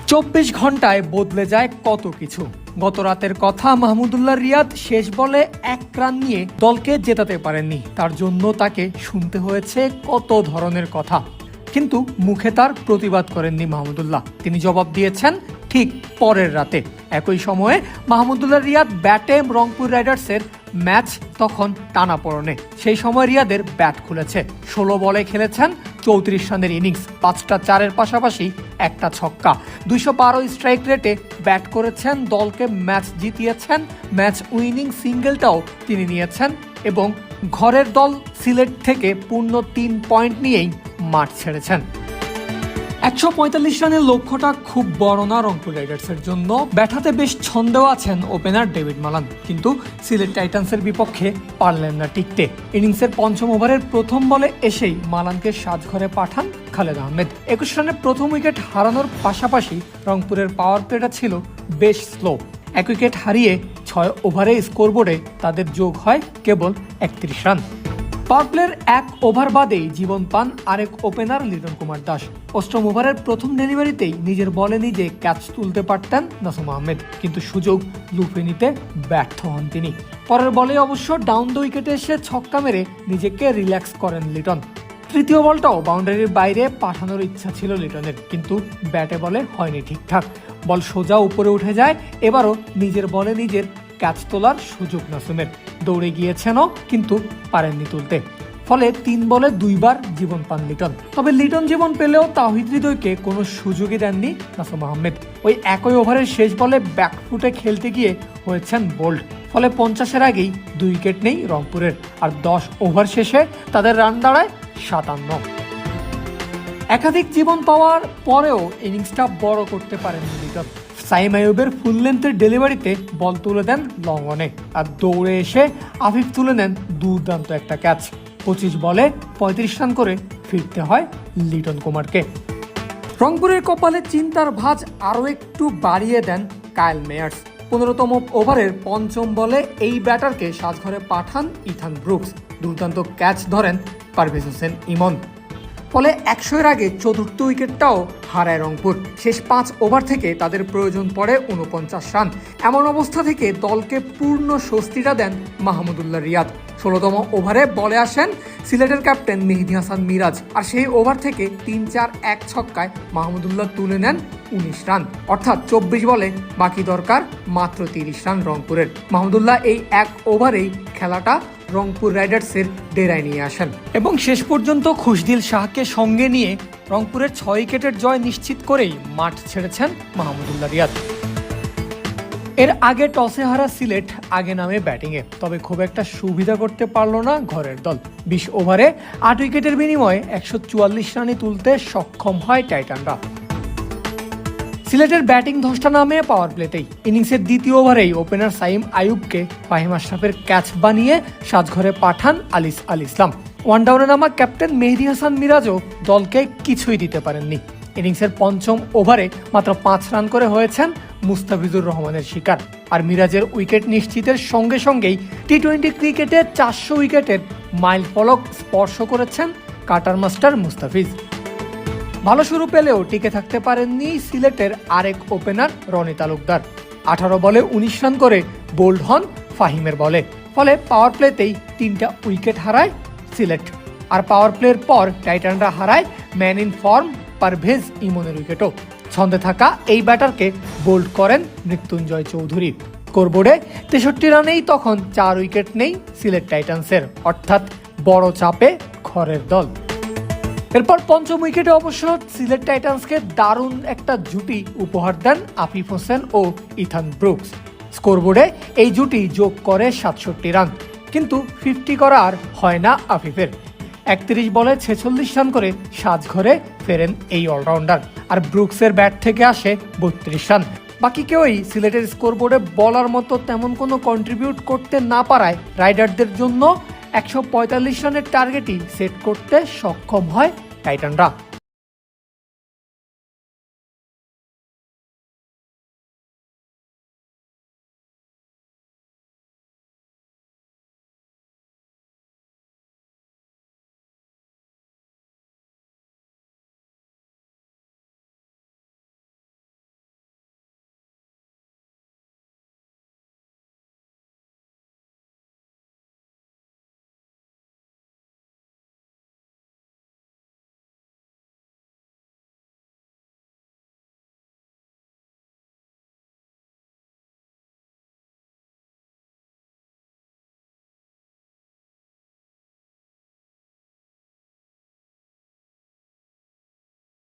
24 ঘন্টায় বদলে যায় কত কিছু। গত রাতের কথা, মাহমুদুল্লাহ রিয়াদ শেষ বলে 1 রান নিয়ে দলকে জেতাতে পারেননি। তার জন্য তাকে শুনতে হয়েছে কত ধরনের কথা, কিন্তু মুখে তার প্রতিবাদ করেননি মাহমুদুল্লাহ। তিনি জবাব দিয়েছেন ঠিক পরের রাতে। একই সময়ে মাহমুদুল্লাহ রিয়াদ ব্যাটে রংপুর রাইডার্সের ম্যাচ তখন টানাপোড়েনে। সেই সময় রিয়াদের ব্যাট খুলেছে। 16 বলে খেলেছেন 34 রানের ইনিংস, 5টা 4-এর পাশাপাশি একটা ছক্কা, 212 স্ট্রাইক রেটে ব্যাট করেছেন, দলকে ম্যাচ জিতিয়েছেন। ম্যাচ উইনিং সিঙ্গেলটাও তিনি নিয়েছেন এবং ঘরের দল সিলেট থেকে পূর্ণ 3 পয়েন্ট নিয়েই মাঠ ছেড়েছেন। 145 রানের লক্ষ্যটা খুব বড় না রংপুর রাইডার্সের জন্য। ব্যাটাতে বেশ ছন্দেও আছেন ওপেনার ডেভিড মালান, কিন্তু সিলেট টাইটান্সের বিপক্ষে পারলেন না টিকতে। ইনিংসের 5ম ওভারের প্রথম বলে এসেই মালানকে সাজঘরে পাঠান খালেদ আহমেদ। 21 রানে প্রথম উইকেট হারানোর পাশাপাশি রংপুরের পাওয়ার প্লেটা ছিল বেশ স্লো। 1 উইকেট হারিয়ে 6 ওভারে স্কোরবোর্ডে তাদের যোগ হয় কেবল 31 রান। পাওয়ার প্লের 1 ওভার বাদেই জীবন পান আরেক ওপেনার লিটন কুমার দাস। 8ম ওভারের প্রথম ডেলিভারিতেই নিজের বলে নিজে ক্যাচ তুলতে পারতেন নাসুম আহমেদ, কিন্তু সুযোগ লুফে নিতে ব্যর্থ হন তিনি। পরের বলে অবশ্য ডাউন দ্য উইকেটে এসে ছক্কা মেরে নিজেকে রিল্যাক্স করেন লিটন। তৃতীয় বলটাও বাউন্ডারির বাইরে পাঠানোর ইচ্ছা ছিল লিটনের, কিন্তু ব্যাটে বলে হয়নি ঠিকঠাক। বল সোজা উপরে উঠে যায়। এবারও নিজের বলে নিজের ক্যাচ তোলার সুযোগ নাসুমের। দৌড়ে গিয়েছেনও, কিন্তু পারেননি তুলতে। ফলে 3 বলে 2 বার জীবন পান লিটন। তবে লিটন জীবন পেলেও তাওহিদ হৃদয়কে কোনো সুযোগই দেননি নাসুম আহমেদ। ওই একই ওভারের শেষ বলে ব্যাকফুটে খেলতে গিয়ে হয়েছেন বোল্ড। ফলে 50-এর আগেই 2 উইকেট নেই রংপুরের। আর 10 ওভার শেষে তাদের রান দাঁড়ায় 57। একাধিক জীবন পাওয়ার পরেও ইনিংসটা বড় করতে পারেননি লিটন। সাইম আইয়ুবের ফুল লেন্থের ডেলিভারিতে বল তুলে দেন লং অনে, আর দৌড়ে এসে আফিফ তুলে নেন দুর্দান্ত একটা ক্যাচ। 25 বলে 35 রান করে ফিরতে হয় লিটন কুমারকে। রংপুরের কপালে চিন্তার ভাঁজ আরও একটু বাড়িয়ে দেন কায়েল মেয়ার্স। 15তম ওভারের 5ম বলে এই ব্যাটারকে সাজঘরে পাঠান ইথান ব্রুকস। দুর্দান্ত ক্যাচ ধরেন পারভেজ হোসেন ইমন। ফলে 100-এর আগে 4র্থ উইকেটটাও হারায় রংপুর। শেষ 5 ওভার থেকে তাদের প্রয়োজন পড়ে 49 রান। এমন অবস্থা থেকে দলকে পূর্ণ স্বস্তিটা দেন মাহমুদুল্লাহ রিয়াদ। 16তম ওভারে বলে আসেন সিলেটের ক্যাপ্টেন মেহেদী হাসান মিরাজ, আর সেই ওভার থেকে 3-4-1 ছক্কায় মাহমুদুল্লাহ তুলে নেন 19 রান। অর্থাৎ 24 বলে বাকি দরকার মাত্র 30 রান রংপুরের। মাহমুদুল্লাহ এই 1 ওভারেই খেলাটা রংপুর রাইডার্সের ডেরায় নিয়ে আসেন এবং শেষ পর্যন্ত খুশদিল শাহকে সঙ্গে নিয়ে রংপুরের 6 উইকেটের জয় নিশ্চিত করেই মাঠ ছেড়েছেন মাহমুদুল্লাহ রিয়াদ। এর আগে টসে হারা সিলেট আগে নামে ব্যাটিংয়ে, তবে খুব একটা সুবিধা করতে পারল না ঘরের দল। 20 ওভারে 8 উইকেটের বিনিময়ে 144 রানে তুলতে সক্ষম হয় টাইটানরা। সিলেটের ব্যাটিং ধসটা নামে পাওয়ার প্লেতেই। ইনিংসের 2য় ওভারেই ওপেনার সাইম আইয়ুবকে ফাহিম আশরাফের ক্যাচ বানিয়ে সাজঘরে পাঠান আলিস আল ইসলাম। ওয়ান ডাউনে নামা ক্যাপ্টেন মেহেদী হাসান মিরাজও দলকে কিছুই দিতে পারেননি। ইনিংসের 5ম ওভারে মাত্র 5 রান করে হয়েছেন মুস্তাফিজুর রহমানের শিকার। আর মিরাজের উইকেট নিশ্চিতের সঙ্গে সঙ্গেই টি-20 ক্রিকেটে 400 উইকেটের মাইল ফলক স্পর্শ করেছেন কাটার মাস্টার মুস্তাফিজ। ভালো শুরু পেলেও টিকে থাকতে পারেননি সিলেটের আরেক ওপেনার রনি তালুকদার। 18 বলে 19 রান করে বোল্ড হন ফাহিমের বলে। ফলে পাওয়ার প্লেতেই 3টা উইকেট হারায় সিলেট। আর পাওয়ার প্লের পর টাইটানরা হারায় ম্যান ইন ফর্ম পারভেজ ইমনের উইকেটও। ছন্দে থাকা এই ব্যাটারকে বোল্ড করেন মৃত্যুঞ্জয় চৌধুরী। স্কোরবোর্ডে 63 রানেই তখন 4 উইকেট নেই সিলেট টাইটান্সের, অর্থাৎ বড় চাপে ঘরের দল। এরপর 5ম উইকেটে অবশ্য সিলেট টাইটান্সকে দারুণ একটা জুটি উপহার দেন আফিফ হোসেন ও ইথান ব্রুকস। স্কোরবোর্ডে এই জুটি যোগ করে 67 রান, কিন্তু 50 করা আর হয় না আফিফের। 31 বলে 46 রান করে সাজঘরে ফেরেন এই অলরাউন্ডার। আর ব্রুকসের ব্যাট থেকে আসে 32 রান। বাকি কেউই সিলেটের স্কোরবোর্ডে বলার মতো তেমন কোনো কন্ট্রিবিউট করতে না পারায় রাইডারদের জন্য 145 রানের টার্গেটই সেট করতে সক্ষম হয় টাইটানরা।